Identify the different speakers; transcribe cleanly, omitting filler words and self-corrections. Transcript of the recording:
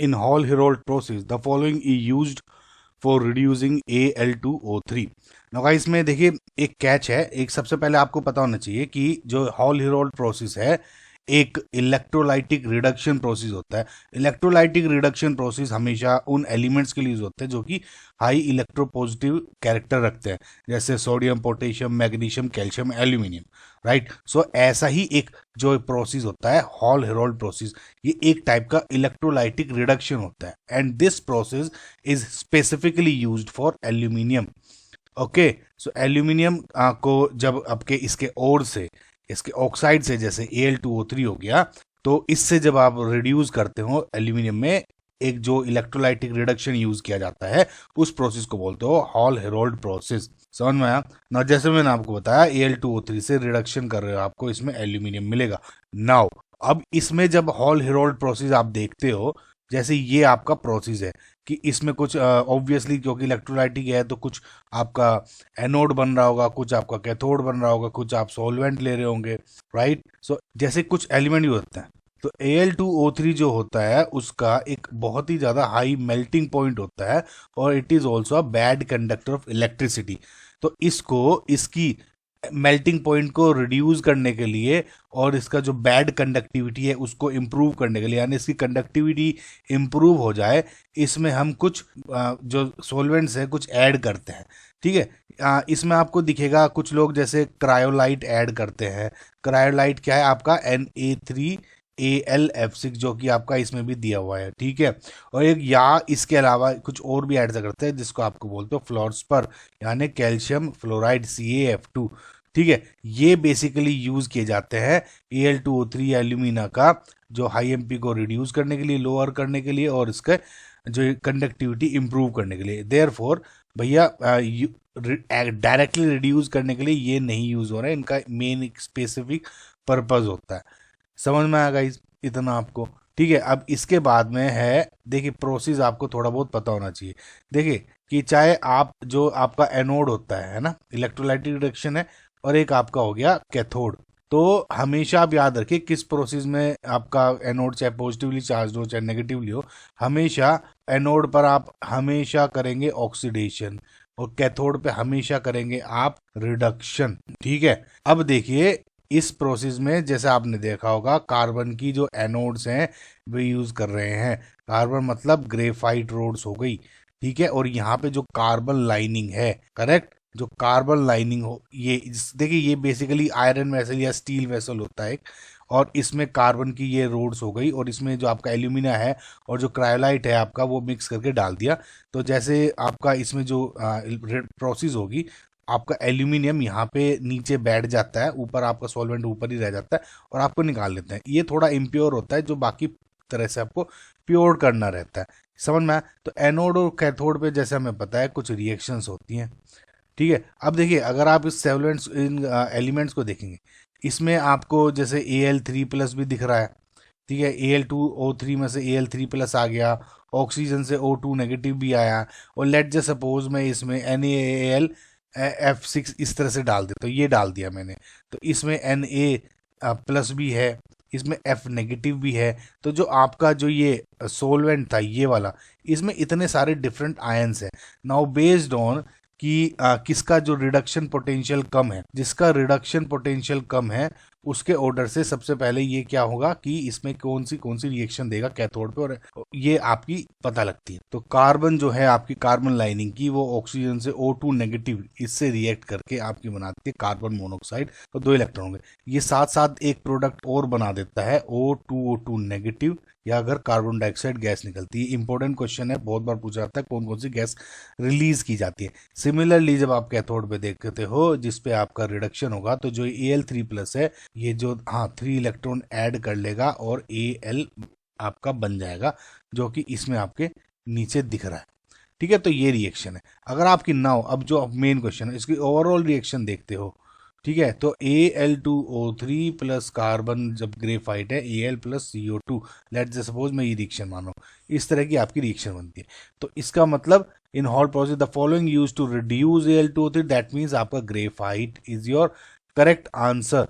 Speaker 1: In Hall-Héroult process, the following is used for reducing Al2O3. now guys इसमें देखिए एक catch है, एक सबसे पहले आपको पता होना चाहिए कि जो हॉल-हेरोल्ड प्रोसेस है एक इलेक्ट्रोलाइटिक रिडक्शन प्रोसेस होता है। इलेक्ट्रोलाइटिक रिडक्शन प्रोसेस हमेशा उन एलिमेंट्स के लिए यूज होते हैं जो कि हाई इलेक्ट्रोपॉजिटिव कैरेक्टर रखते हैं, जैसे sodium, potassium, magnesium, calcium, aluminium, right. So ऐसा ही एक जो प्रोसेस होता है हॉल-हेरोल्ड प्रोसेस, ये एक टाइप का इलेक्ट्रोलाइटिक रिडक्शन होता है and this process is specifically used for aluminium. Okay, so aluminium को जब आपके इसके ओर से, इसके ऑक्साइड से, जैसे Al2O3 हो गया, तो इससे जब आप रिड्यूस करते हो एल्यूमिनियम में, एक जो इलेक्ट्रोलाइटिक रिडक्शन यूज किया जाता है उस प्रोसेस को बोलते हो हॉल-हेरोल्ड प्रोसेस। समझ में आया ना? जैसे मैंने आपको बताया Al2O3 से रिडक्शन कर रहे हो, आपको इसमें एल्यूमिनियम मिलेगा। नाउ अब इसमें जब हॉल-हेरोल्ड प्रोसेस आप देखते हो, जैसे ये आपका प्रोसेस है कि इसमें कुछ ऑब्वियसली क्योंकि इलेक्ट्रोलाइटिक है तो कुछ आपका एनोड बन रहा होगा, कुछ आपका कैथोड बन रहा होगा, कुछ आप सॉल्वेंट ले रहे होंगे, राइट। सो जैसे कुछ एलिमेंट यूज होते हैं, तो Al2O3 जो होता है उसका एक बहुत ही ज़्यादा हाई मेल्टिंग पॉइंट होता है और it is also a bad conductor of electricity. तो इसको, इसकी मेल्टिंग पॉइंट को रिड्यूस करने के लिए और इसका जो बैड कंडक्टिविटी है उसको इम्प्रूव करने के लिए, यानी इसकी कंडक्टिविटी इम्प्रूव हो जाए, इसमें हम कुछ जो सॉल्वेंट्स है कुछ ऐड करते हैं, ठीक है। इसमें आपको दिखेगा कुछ लोग जैसे क्रायोलाइट ऐड करते हैं। क्रायोलाइट क्या है? आपका Na3Al जो कि आपका इसमें भी दिया हुआ है, ठीक है। और एक या इसके अलावा कुछ और भी ऐड करते हैं जिसको आपको बोलते हो फ्लोर्सपर, यानी कैल्शियम फ्लोराइड CaF2, ठीक है। ये बेसिकली यूज किए जाते हैं Al2O3 एल्यूमिना का जो हाई एमपी को रिड्यूस करने के लिए, लोअर करने के लिए और इसका जो कंडक्टिविटी इंप्रूव करने के लिए। देयरफॉर भैया डायरेक्टली रिड्यूस करने के लिए ये नहीं यूज हो रहा है, इनका मेन स्पेसिफिक पर्पज होता है। समझ में आया गाइस इतना आपको? ठीक है। अब इसके बाद में है, देखिए प्रोसेस आपको थोड़ा बहुत पता होना चाहिए। देखिए कि चाहे आप जो आपका एनोड होता है ना, इलेक्ट्रोलाइटिक रिडक्शन है, और एक आपका हो गया कैथोड, तो हमेशा आप याद रखिए किस प्रोसेस में आपका एनोड चाहे पॉजिटिवली चार्ज हो चाहे नेगेटिवली हो, हमेशा एनोड पर आप हमेशा करेंगे ऑक्सीडेशन और कैथोड पे हमेशा करेंगे आप रिडक्शन, ठीक है। अब देखिए इस प्रोसेस में जैसे आपने देखा होगा कार्बन की जो एनोड्स हैं वे यूज कर रहे हैं। कार्बन मतलब ग्रेफाइट रोड्स हो गई, ठीक है। और यहाँ पे जो कार्बन लाइनिंग है, करेक्ट, जो कार्बन लाइनिंग हो, ये देखिए ये बेसिकली आयरन वेसल या स्टील वेसल होता है, और इसमें कार्बन की ये रोड्स हो गई और इसमें जो आपका एल्यूमिना है और जो क्रायोलाइट है आपका वो मिक्स करके डाल दिया। तो जैसे आपका इसमें जो प्रोसेस होगी, आपका एल्यूमिनियम यहाँ पे नीचे बैठ जाता है, ऊपर आपका सॉल्वेंट ऊपर ही रह जाता है और आपको निकाल लेते हैं। ये थोड़ा इम्प्योर होता है जो बाकी तरह से आपको प्योर करना रहता है। समझ में आया? तो एनोड और कैथोड पे जैसे हमें पता है कुछ रिएक्शंस होती हैं, ठीक है। अब देखिए अगर आप इस सॉल्वेंट्स, इन एलिमेंट्स को देखेंगे, इसमें आपको जैसे Al3+ भी दिख रहा है, ठीक है। Al2O3 में से Al3+ आ गया, ऑक्सीजन से O2 नेगेटिव भी आया, और लेट जस्ट सपोज मैं इसमें NaAlF6 इस तरह से डाल दे, तो ये डाल दिया मैंने, तो इसमें Na+ भी है, इसमें F नेगेटिव भी है। तो जो आपका जो ये सोलवेंट था ये वाला, इसमें इतने सारे डिफरेंट आयंस हैं। नाउ बेस्ड ऑन कि किसका जो रिडक्शन पोटेंशियल कम है, जिसका रिडक्शन पोटेंशियल कम है उसके ऑर्डर से सबसे पहले ये क्या होगा कि इसमें कौन सी रिएक्शन देगा कैथोड पे, और ये आपकी पता लगती है। तो कार्बन जो है आपकी कार्बन लाइनिंग की, वो ऑक्सीजन से O2 नेगेटिव इससे रिएक्ट करके आपकी बनाती है कार्बन मोनोऑक्साइड, और 2 इलेक्ट्रॉन होंगे। ये साथ साथ एक प्रोडक्ट और बना देता है O2O2 नेगेटिव, या अगर कार्बन डाइऑक्साइड गैस निकलती है। इंपॉर्टेंट क्वेश्चन है, बहुत बार पूछा जाता है कौन कौन सी गैस रिलीज की जाती है। सिमिलरली जब आप कैथोड पे देखते हो जिसपे आपका रिडक्शन होगा, तो जो Al3+ है ये जो 3 इलेक्ट्रॉन ऐड कर लेगा और Al आपका बन जाएगा, जो कि इसमें आपके नीचे दिख रहा है, ठीक है। तो ये रिएक्शन है। अगर आपकी नाउ, अब जो मेन क्वेश्चन है इसकी ओवरऑल रिएक्शन देखते हो, ठीक है, तो Al2O3 प्लस कार्बन जब ग्रेफाइट है Al plus CO2, let suppose मैं ये रिएक्शन मान रहा हूँ, इस तरह की आपकी रिएक्शन बनती है। तो इसका मतलब in Hall process the following use to reduce Al2O3, that means आपका graphite is your correct answer.